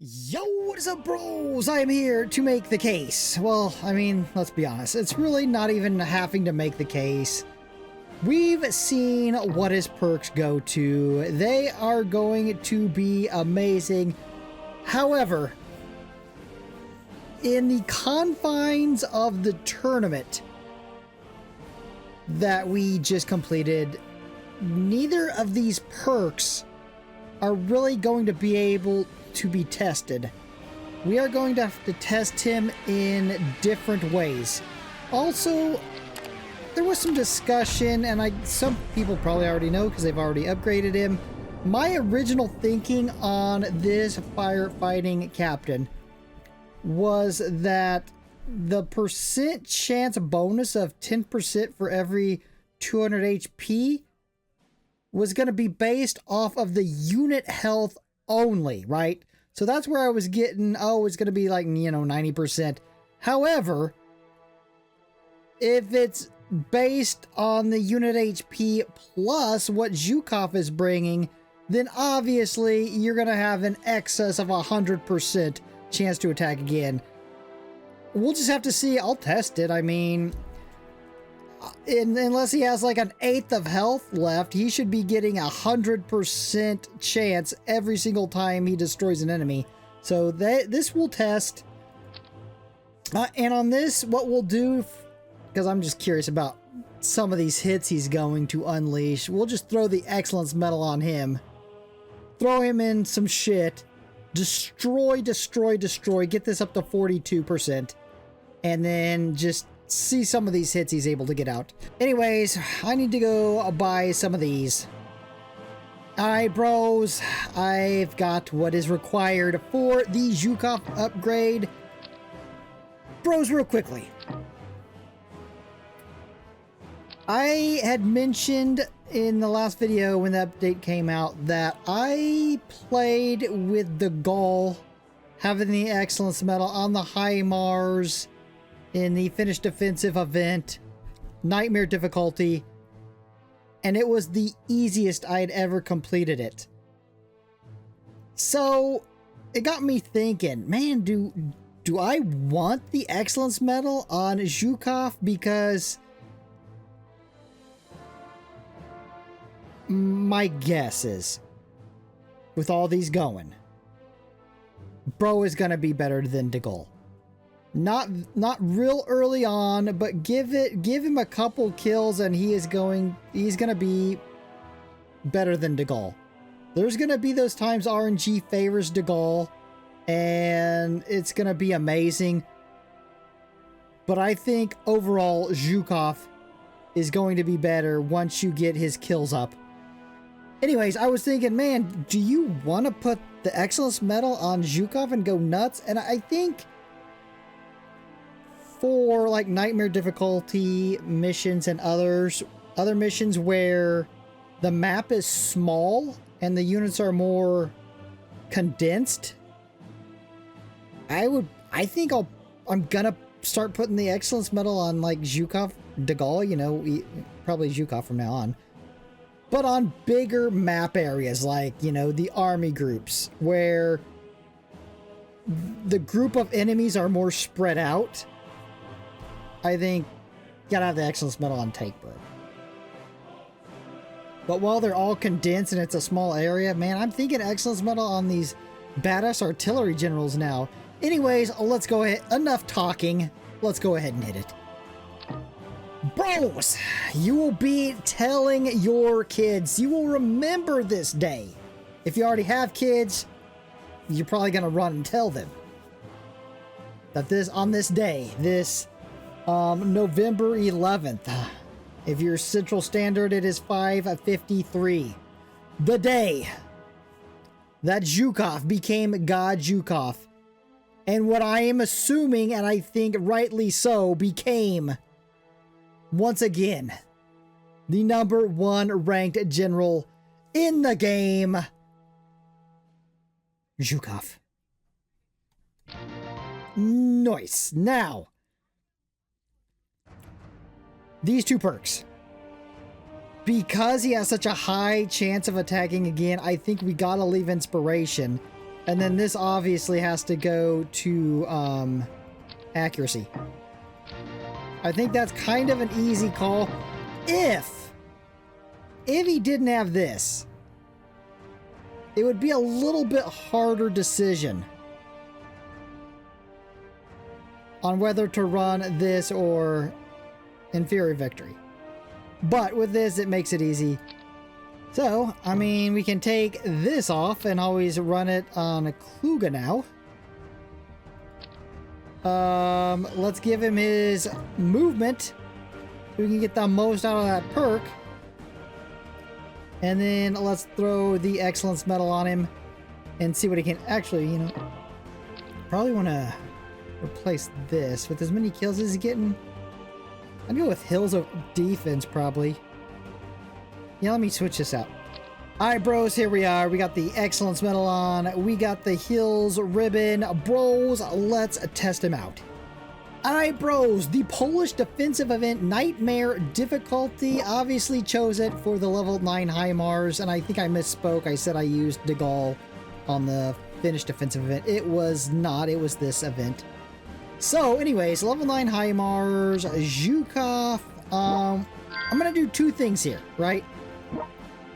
Yo, what is up, bros? I am here to make the case. Well, I mean, let's be honest. It's really not even having to make the case. We've seen what his perks go to. They are going to be amazing. However, in the confines of the tournament that we just completed, neither of these perks are really going to be able to be tested. We are going to have to test him in different ways. Also, there was some discussion, and some people probably already know because they've already upgraded him. My original thinking on this firefighting captain was that the percent chance bonus of 10% for every 200 HP was going to be based off of the unit health only, right? So that's where I was getting, oh, it's going to be like, 90%. However, if it's based on the unit HP plus what Zhukov is bringing, then obviously you're going to have an excess of 100% chance to attack again. We'll just have to see. I'll test it. I mean, unless he has like an eighth of health left, he should be getting 100% chance every single time he destroys an enemy. So this will test. And on this, what we'll do, because I'm just curious about some of these hits he's going to unleash, we'll just throw the Excellence Medal on him. Throw him in some shit. Destroy, destroy, destroy. Get this up to 42%. And then just see some of these hits he's able to get out. Anyways, I need to go buy some of these. Alright, bros. I've got what is required for the Zhukov upgrade. Bros, real quickly. I had mentioned in the last video when the update came out that I played with the Gaul having the Excellence Medal on the High Mars in the Finished Defensive event, Nightmare difficulty, and it was the easiest I had ever completed it. So it got me thinking, man, do I want the Excellence Medal on Zhukov? Because my guess is, with all these going, bro is gonna be better than De Gaulle. Not real early on, but give him a couple kills and he's gonna be better than De Gaulle. There's gonna be those times RNG favors De Gaulle and it's gonna be amazing. But I think overall Zhukov is going to be better once you get his kills up. Anyways, I was thinking, man, do you want to put the Excellence Medal on Zhukov and go nuts? And I think for like Nightmare difficulty missions and other missions where the map is small and the units are more condensed, I think I'm gonna start putting the Excellence Medal on like Zhukov, De Gaulle, probably Zhukov from now on. But on bigger map areas like, the army groups where the group of enemies are more spread out, I think you gotta have the Excellence Medal on Tank Bird. But while they're all condensed and it's a small area, man, I'm thinking Excellence Medal on these badass artillery generals now. Anyways, let's go ahead. Enough talking. Let's go ahead and hit it. Bros, you will be telling your kids. You will remember this day. If you already have kids, you're probably going to run and tell them that on this day, November 11th, if you're Central Standard, it is 5:53. The day that Zhukov became God Zhukov. And what I am assuming, and I think rightly so, became, once again, the #1 ranked general in the game, Zhukov. Nice. Now, these two perks. Because he has such a high chance of attacking again, I think we gotta leave Inspiration. And then this obviously has to go to accuracy. I think that's kind of an easy call. If he didn't have this, it would be a little bit harder decision on whether to run this or Inferior Victory. But with this, it makes it easy. So, I mean, we can take this off and always run it on a Kluga now. Let's give him his movement so we can get the most out of that perk. And then let's throw the Excellence Medal on him and see what he can actually, you know, probably want to replace this with as many kills as he's getting. I'd go with Hills of Defense probably. Yeah, let me switch this out. Alright, bros, here we are. We got the Excellence Medal on. We got the Hills ribbon. Bros, let's test him out. Alright, bros, the Polish defensive event Nightmare difficulty. Obviously chose it for the level 9 HIMARS, and I think I misspoke. I said I used De Gaulle on the Finnish defensive event. It was not. It was this event. So, anyways, level 9 HIMARS, Zhukov. I'm going to do two things here, right?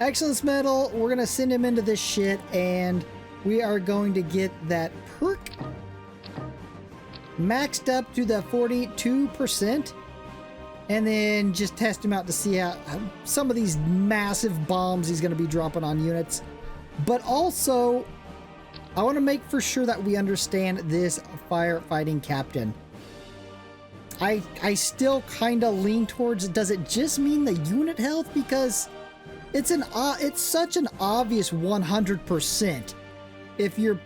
Excellence Medal, we're going to send him into this shit, and we are going to get that perk maxed up to the 42%, and then just test him out to see how some of these massive bombs he's going to be dropping on units. But also, I want to make for sure that we understand this firefighting captain. I still kind of lean towards, does it just mean the unit health? Because it's such an obvious 100% if you're,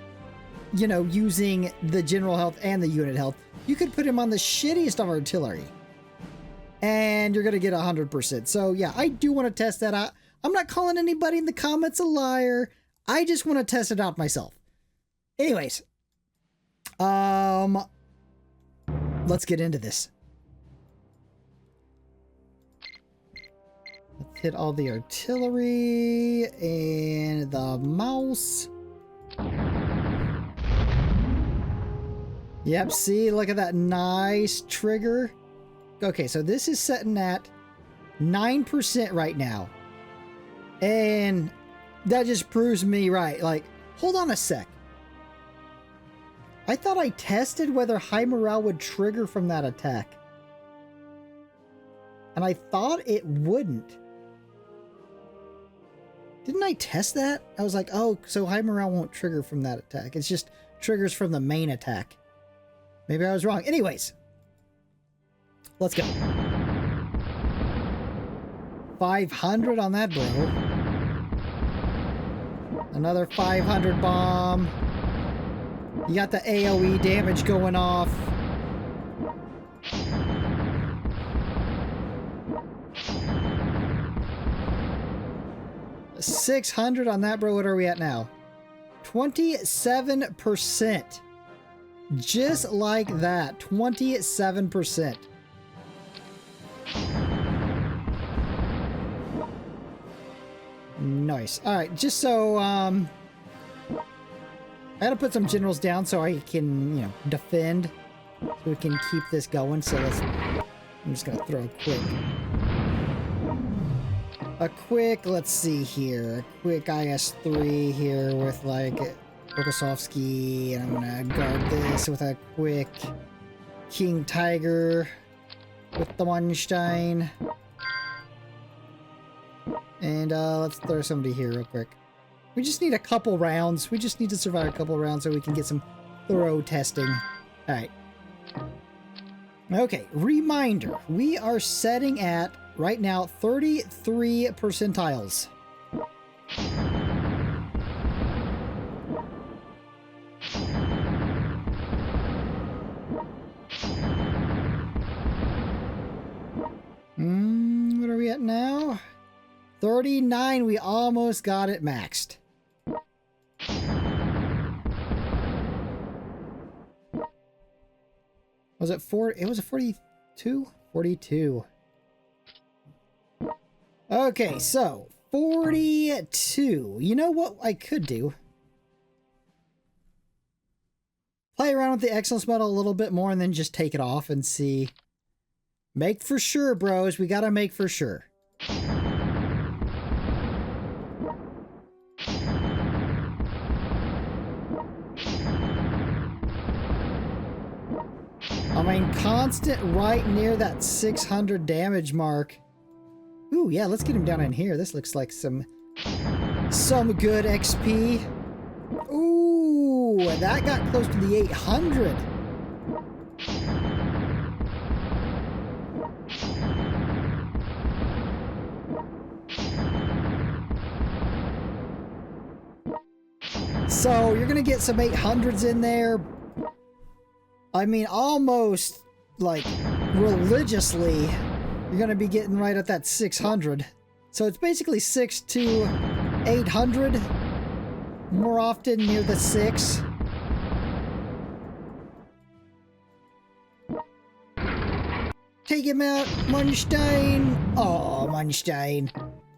you know, using the general health and the unit health. You could put him on the shittiest of artillery and you're going to get 100%. So yeah, I do want to test that out. I'm not calling anybody in the comments a liar. I just want to test it out myself. Anyways, let's get into this. Let's hit all the artillery and the mouse. Yep, see, look at that nice trigger. Okay, so this is setting at 9% right now. And that just proves me right. Like, hold on a sec. I thought I tested whether high morale would trigger from that attack. And I thought it wouldn't. Didn't I test that? I was like, oh, so high morale won't trigger from that attack. It's just triggers from the main attack. Maybe I was wrong. Anyways. Let's go. 500 on that, bro. Another 500 bomb. You got the AoE damage going off. $600 on that, bro. What are we at now? 27%. Just like that. 27%. Nice. Alright, just so, I gotta put some generals down so I can, you know, defend. So we can keep this going. So I'm just gonna throw a quick, let's see here. A quick IS-3 here with, like, Rokossovsky. And I'm gonna guard this with a quick King Tiger with the Weinstein. And let's throw somebody here real quick. We just need a couple rounds. We just need to survive a couple rounds so we can get some thorough testing. Alright. Okay, reminder. We are setting at, right now, 33 percentiles. What are we at now? 39, we almost got it maxed. Was it 4? It was a 42? 42. Okay, so 42. You know what I could do? play around with the excellence medal a little bit more and then just take it off and see. Make for sure, bros. We gotta make for sure. I mean, constant right near that 600 damage mark. Ooh, yeah, let's get him down in here. This looks like some good XP. Ooh, that got close to the 800. So you're gonna get some 800s in there. I mean, almost like religiously, you're gonna be getting right at that 600. So it's basically 6 to 800, more often near the 6. Take him out, Munstein. Oh, Munstein.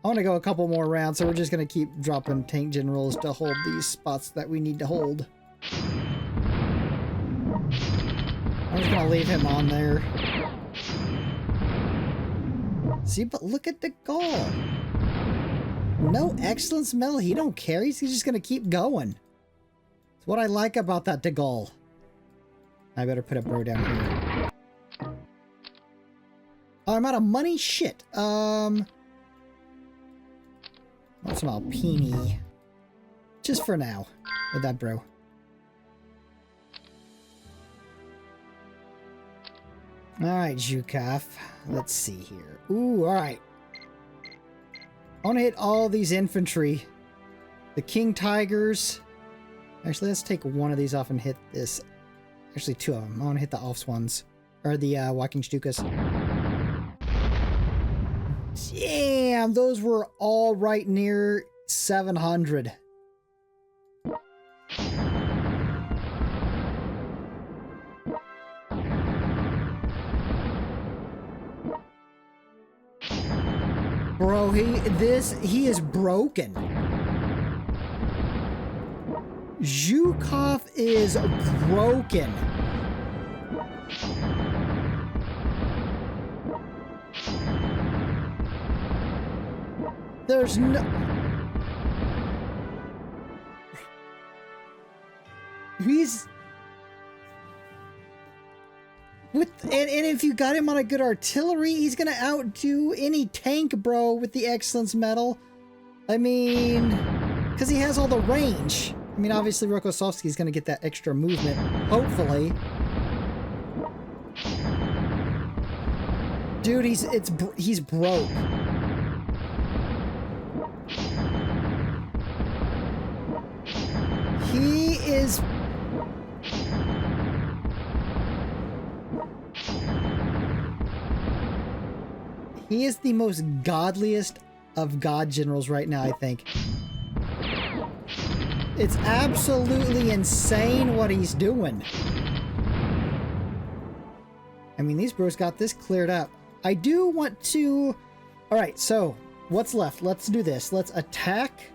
I want to go a couple more rounds, so we're just going to keep dropping tank generals to hold these spots that we need to hold. I'm just going to leave him on there. See, but look at the goal. No excellence medal. He don't care. He's just going to keep going. It's what I like about that de Gaulle. I better put a bro down here. Oh, I'm out of money? Shit. What's an Alpini? Just for now. With that bro. Alright, Zhukov. Let's see here. Ooh, alright. I want to hit all these infantry. The King Tigers. Actually, let's take one of these off and hit this. Actually, two of them. I want to hit the Offs ones. Or the Walking Stukas. Damn, those were all right near 700. Bro, he is broken. Zhukov is broken. There's no... He's... With, and if you got him on a good artillery, he's gonna outdo any tank, bro, with the excellence medal. I mean... Because he has all the range. I mean, obviously, Rokossovsky's gonna get that extra movement, hopefully. Dude, he's broke. He is... He is the most godliest of god generals right now, I think. It's absolutely insane what he's doing. I mean, these bros got this cleared up. I do want to... Alright, so, what's left? Let's do this. Let's attack...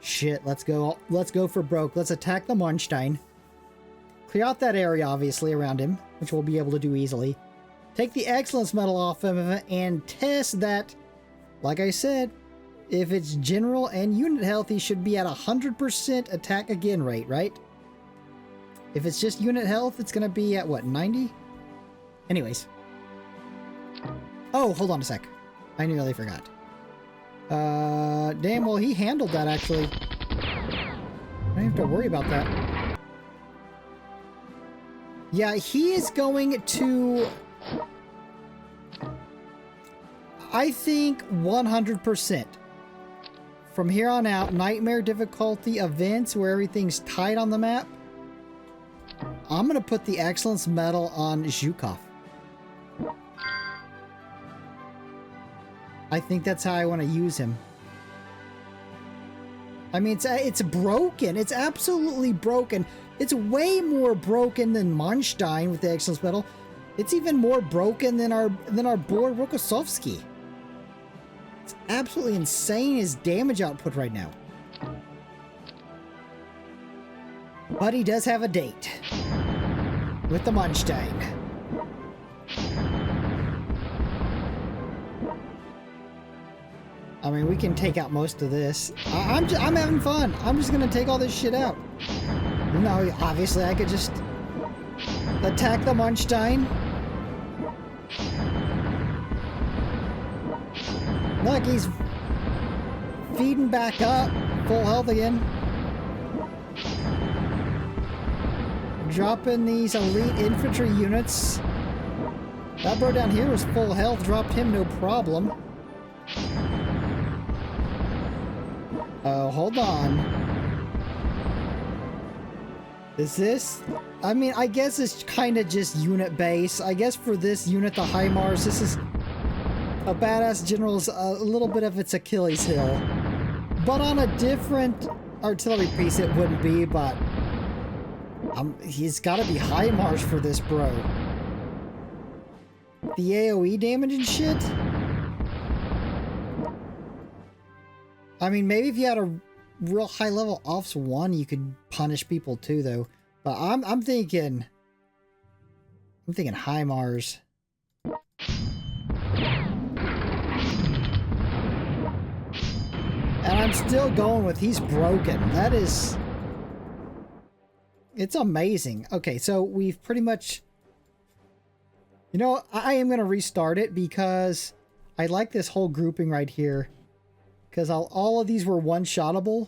Shit, let's go for broke. Let's attack the Marnstein. Clear out that area, obviously, around him, which we'll be able to do easily. Take the excellence medal off of him and test that, like I said, if it's general and unit health, he should be at 100% attack again rate, right? If it's just unit health, it's going to be at, what, 90? Anyways. Oh, hold on a sec. I nearly forgot. Damn, well, he handled that, actually. I don't have to worry about that. Yeah, he is going to... I think 100%. From here on out, nightmare difficulty events where everything's tight on the map, I'm going to put the excellence medal on Zhukov. I think that's how I want to use him. I mean, it's broken. It's absolutely broken. It's way more broken than Manstein with the excellence medal. It's even more broken than our boy Rokossovsky. It's absolutely insane his damage output right now. But he does have a date with the Munstein. I mean, we can take out most of this. I'm having fun. I'm just gonna take all this shit out. No, obviously I could just attack the Munstein. Look, he's feeding back up. Full health again. Dropping these elite infantry units. That bro down here was full health. Dropped him no problem. Oh, hold on. Is this... I mean, I guess it's kind of just unit base. I guess for this unit, the HIMARS, this is a badass general's a little bit of its Achilles heel. But on a different artillery piece, it wouldn't be, but... he's got to be HIMARS for this, bro. The AoE damage and shit? I mean, maybe if you had a real high-level Offs 1, you could punish people too, though. But I'm thinking HIMARS. And I'm still going with he's broken. That is... It's amazing. Okay, so we've pretty much... You know, I am going to restart it because I like this whole grouping right here. Because all of these were one-shottable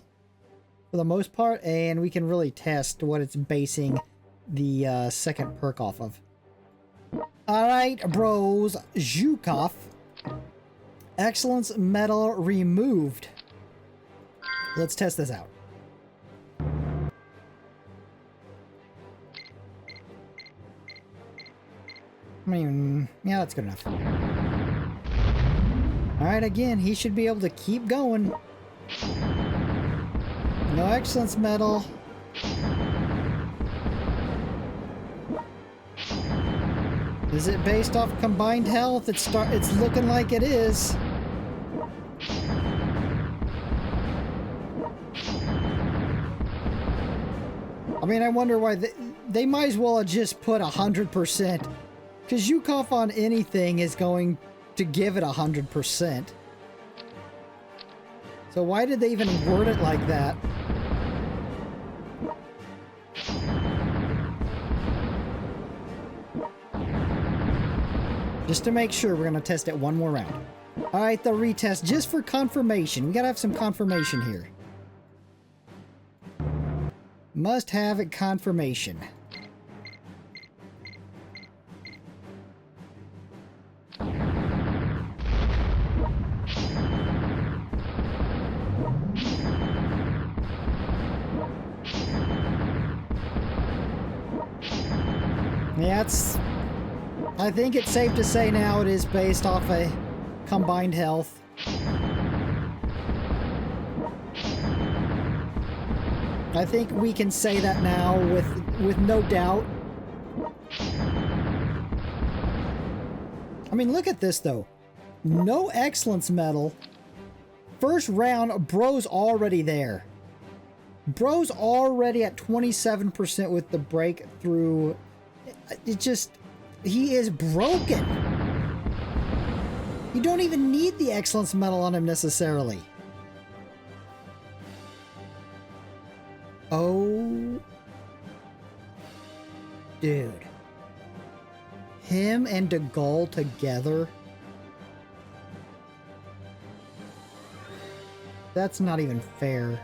for the most part, and we can really test what it's basing the second perk off of. Alright, bros. Zhukov. Excellence medal removed. Let's test this out. I mean, yeah, that's good enough. Alright, again, he should be able to keep going. No excellence medal. Is it based off combined health? It's looking like it is. I mean, I wonder why they might as well have just put 100%. Because Zhukov on anything is going to give it 100%. So why did they even word it like that? Just to make sure, we're going to test it one more round. Alright, the retest, just for confirmation. We got to have some confirmation here. Must have it confirmation. Yeah, I think it's safe to say now it is based off a combined health. I think we can say that now with no doubt. I mean, look at this though. No excellence medal. First round, bro's already there. Bro's already at 27% with the breakthrough. It just... He is broken. You don't even need the excellence medal on him necessarily. Oh. Dude. Him and de Gaulle together? That's not even fair.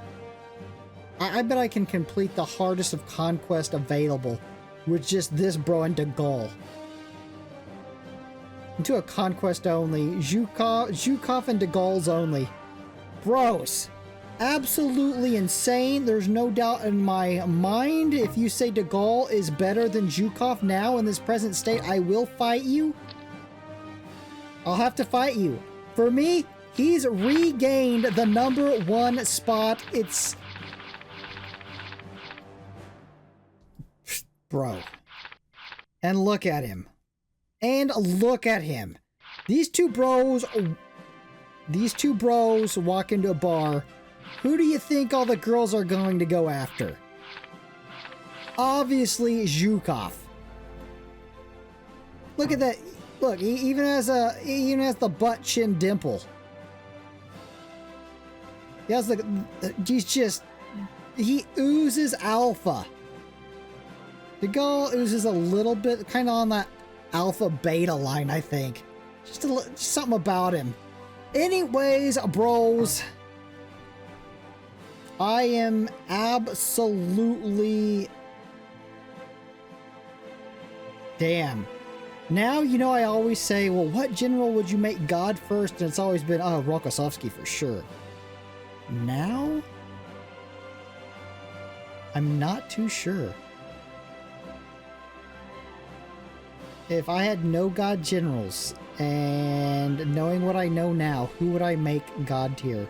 I bet I can complete the hardest of conquest available with just this bro and de Gaulle. Into a conquest only. Zhukov and de Gaulle's only. Bros. Absolutely insane. There's no doubt in my mind. If you say de Gaulle is better than Zhukov now in this present state, I will fight you. I'll have to fight you. For me, he's regained the #1 spot. It's... Bro. And look at him. And look at him. These two bros walk into a bar. Who do you think all the girls are going to go after? obviously Zhukov. Look at that. Look, he even has the butt chin dimple. He has he oozes alpha. The girl oozes a little bit, kind of on that alpha beta line, I think. Just something about him. Anyways, bros, I am absolutely... Damn. Now, you know, I always say, well, what general would you make God first? And it's always been, oh, Rokossovsky for sure. Now, I'm not too sure. If I had no God generals, and knowing what I know now, who would I make God tier?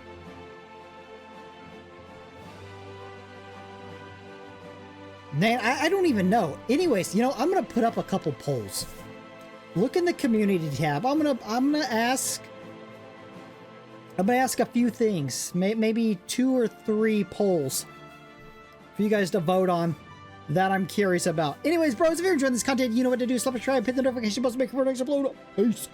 Man, I don't even know. Anyways, you know, I'm gonna put up a couple polls. Look in the community tab. I'm gonna ask a few things, maybe 2 or 3 polls for you guys to vote on that I'm curious about. Anyways, bros, if you're enjoying this content, you know what to do. Subscribe, hit the notification bell to make your products upload. Peace.